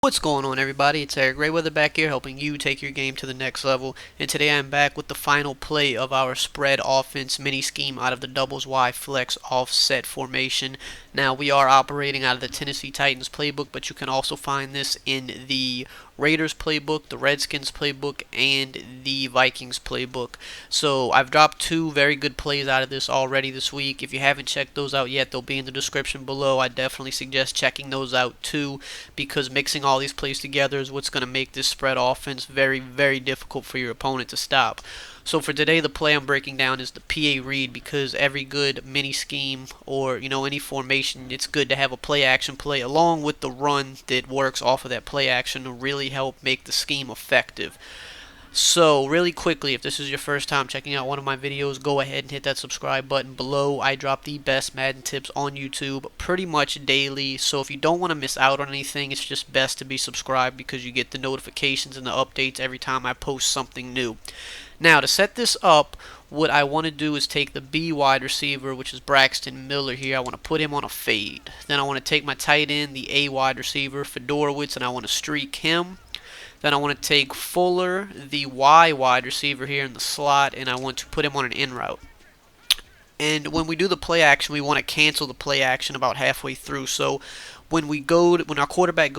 What's going on, everybody? It's EricRayweather back here helping you take your game to the next level. And today I'm back with the final play of our spread offense mini scheme out of the doubles Y flex offset formation. Now we are operating out of the Tennessee Titans playbook, but you can also find this in the Raiders playbook, the Redskins playbook, and the Vikings playbook. So I've dropped two very good plays out of this already this week. If you haven't checked those out yet, they'll be in the description below. I definitely suggest checking those out too, because mixing all these plays together is what's going to make this spread offense very, very difficult for your opponent to stop. So for today, the play I'm breaking down is the PA read, because every good mini scheme or any formation, it's good to have a play action play along with the run that works off of that play action to really help make the scheme effective. So really quickly, if this is your first time checking out one of my videos, go ahead and hit that subscribe button below. I drop the best Madden tips on YouTube pretty much daily, so if you don't want to miss out on anything, it's just best to be subscribed because you get the notifications and the updates every time I post something new. Now, to set this up, what I want to do is take the B wide receiver, which is Braxton Miller here. I want to put him on a fade. Then I want to take my tight end, the A wide receiver, Fedorowicz, and I want to streak him. Then I want to take Fuller, the Y wide receiver here in the slot, and I want to put him on an in route. And when we do the play action, we want to cancel the play action about halfway through. So when our quarterback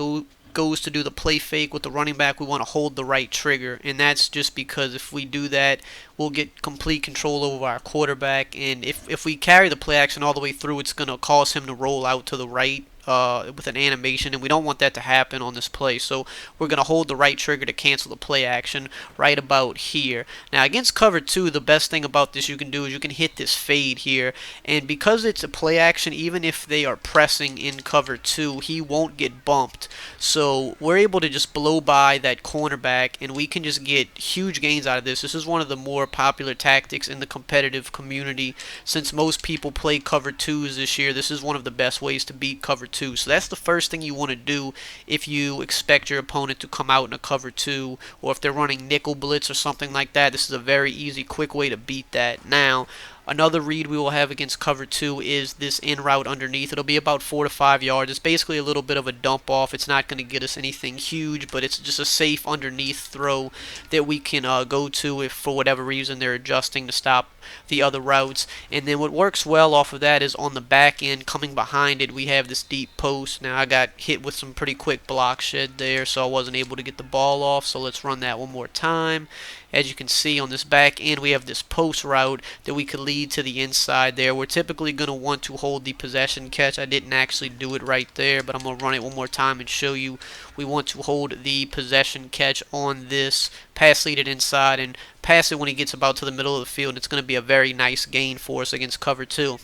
goes to do the play fake with the running back, we want to hold the right trigger, and that's just because if we do that, we'll get complete control over our quarterback, and if we carry the play action all the way through, it's going to cause him to roll out to the right with an animation, and we don't want that to happen on this play. So we're going to hold the right trigger to cancel the play action right about here. Now against cover 2, the best thing about this you can do is you can hit this fade here, and because it's a play action, even if they are pressing in cover 2, he won't get bumped. So we're able to just blow by that cornerback, and we can just get huge gains out of this. This is one of the more popular tactics in the competitive community. Since most people play cover 2s this year, this is one of the best ways to beat cover 2. So that's the first thing you want to do if you expect your opponent to come out in a cover 2, or if they're running nickel blitz or something like that. This is a very easy, quick way to beat that. Now, another read we will have against cover 2 is this in route underneath. It'll be about 4 to 5 yards. It's basically a little bit of a dump off. It's not going to get us anything huge, but it's just a safe underneath throw that we can go to if for whatever reason they're adjusting to stop the other routes. And then what works well off of that is on the back end, coming behind it, we have this deep post. Now I got hit with some pretty quick block shed there, so I wasn't able to get the ball off. So let's run that one more time. As you can see on this back end, we have this post route that we could lead to the inside there. We're typically going to want to hold the possession catch. I didn't actually do it right there, but I'm going to run it one more time and show you. We want to hold the possession catch on this, pass lead it inside, and pass it when he gets about to the middle of the field. It's going to be a very nice gain for us against cover 2.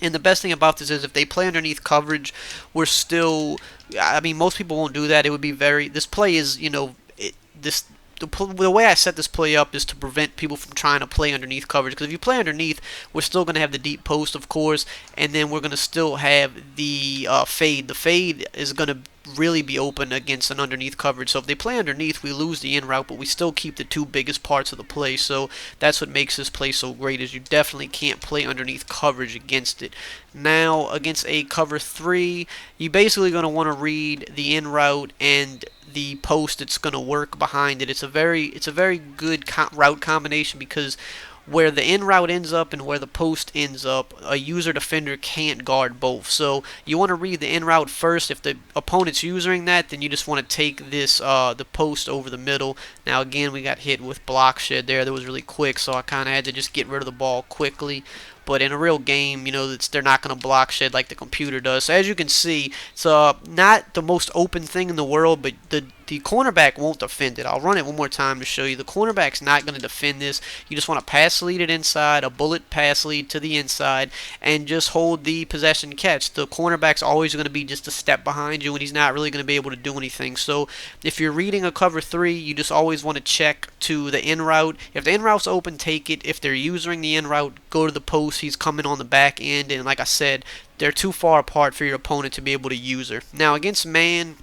And the best thing about this is if they play underneath coverage, we're still, I mean, most people won't do that. It would be this play is, the way I set this play up is to prevent people from trying to play underneath coverage. Because if you play underneath, we're still going to have the deep post, of course, and then we're going to still have the fade. The fade is going to really be open against an underneath coverage. So if they play underneath, we lose the in route, but we still keep the two biggest parts of the play. So that's what makes this play so great, is you definitely can't play underneath coverage against it. Now against a cover 3, you're basically going to want to read the in route and the post that's going to work behind it. It's a very good route combination, because where the in route ends up and where the post ends up, a user defender can't guard both. So you want to read the in route first. If the opponent's using that, then you just want to take this the post over the middle. Now again, we got hit with block shed there. That was really quick, so I kind of had to just get rid of the ball quickly. But in a real game, they're not going to block shed like the computer does. So as you can see, it's not the most open thing in the world, but the cornerback won't defend it. I'll run it one more time to show you. The cornerback's not going to defend this. You just want to pass lead it inside, a bullet pass lead to the inside, and just hold the possession catch. The cornerback's always going to be just a step behind you, and he's not really going to be able to do anything. So if you're reading a cover 3, you just always want to check to the in route. If the in route's open, take it. If they're using the in route, go to the post. He's coming on the back end, and like I said, they're too far apart for your opponent to be able to use her. Now against man,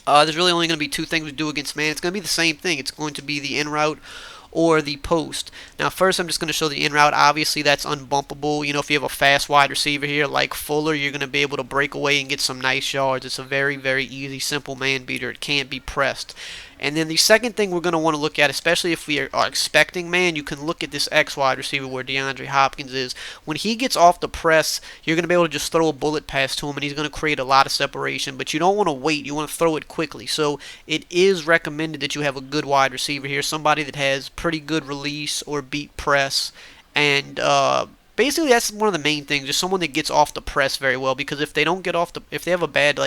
there's really only going to be two things we do against man. It's going to be the same thing. It's going to be the in route or the post. Now first I'm just going to show the in route. Obviously that's unbumpable. You know, if you have a fast wide receiver here like Fuller, you're going to be able to break away and get some nice yards. It's a very, very easy, simple man beater. It can't be pressed. And then the second thing we're going to want to look at, especially if we are expecting man, you can look at this X wide receiver where DeAndre Hopkins is. When he gets off the press, you're going to be able to just throw a bullet pass to him, and he's going to create a lot of separation. But you don't want to wait. You want to throw it quickly. So it is recommended that you have a good wide receiver here, somebody that has pretty good release or beat press. And basically that's one of the main things, just someone that gets off the press very well, because if they don't get off the, if they have a bad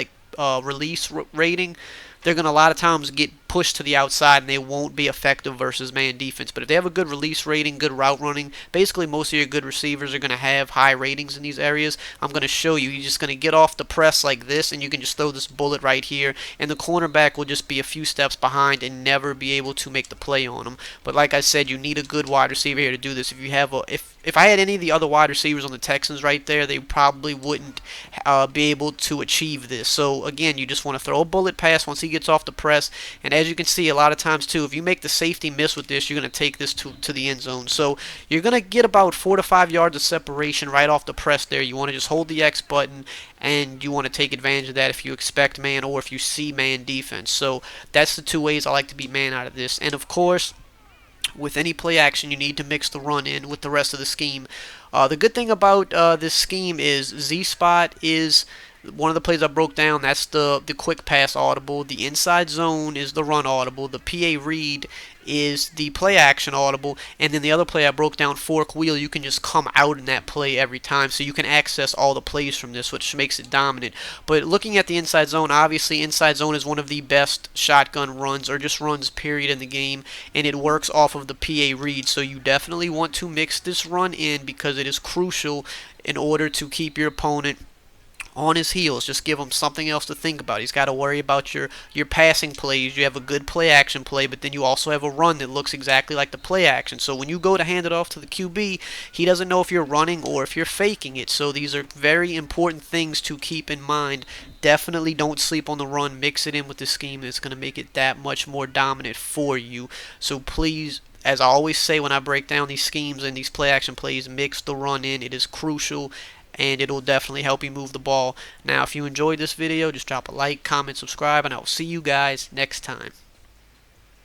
release rating, they're going to a lot of times get pushed to the outside and they won't be effective versus man defense. But if they have a good release rating, good route running, basically most of your good receivers are going to have high ratings in these areas. I'm going to show you. You're just going to get off the press like this, and you can just throw this bullet right here, and the cornerback will just be a few steps behind and never be able to make the play on them. But like I said, you need a good wide receiver here to do this. If you have a, if I had any of the other wide receivers on the Texans right there, they probably wouldn't be able to achieve this. So again, you just want to throw a bullet pass once he gets off the press, and as you can see a lot of times too, if you make the safety miss with this, you're going to take this to the end zone. So you're going to get about 4 to 5 yards of separation right off the press there. You want to just hold the X button, and you want to take advantage of that if you expect man or if you see man defense. So that's the two ways I like to beat man out of this. And of course, with any play action, you need to mix the run in with the rest of the scheme. The good thing about this scheme is Z-Spot is one of the plays I broke down. That's the quick pass audible. The inside zone is the run audible. The PA read is the play action audible. And then the other play I broke down, fork wheel, you can just come out in that play every time. So you can access all the plays from this, which makes it dominant. But looking at the inside zone, obviously inside zone is one of the best shotgun runs, or just runs period, in the game. And it works off of the PA read. So you definitely want to mix this run in, because it is crucial in order to keep your opponent on his heels. Just give him something else to think about. He's got to worry about your passing plays. You have a good play action play, but then you also have a run that looks exactly like the play action. So when you go to hand it off to the QB, he doesn't know if you're running or if you're faking it. So these are very important things to keep in mind. Definitely don't sleep on the run. Mix it in with the scheme. It's going to make it that much more dominant for you. So please, as I always say when I break down these schemes and these play action plays, mix the run in. It is crucial, and it'll definitely help you move the ball. Now, if you enjoyed this video, just drop a like, comment, subscribe, and I'll see you guys next time.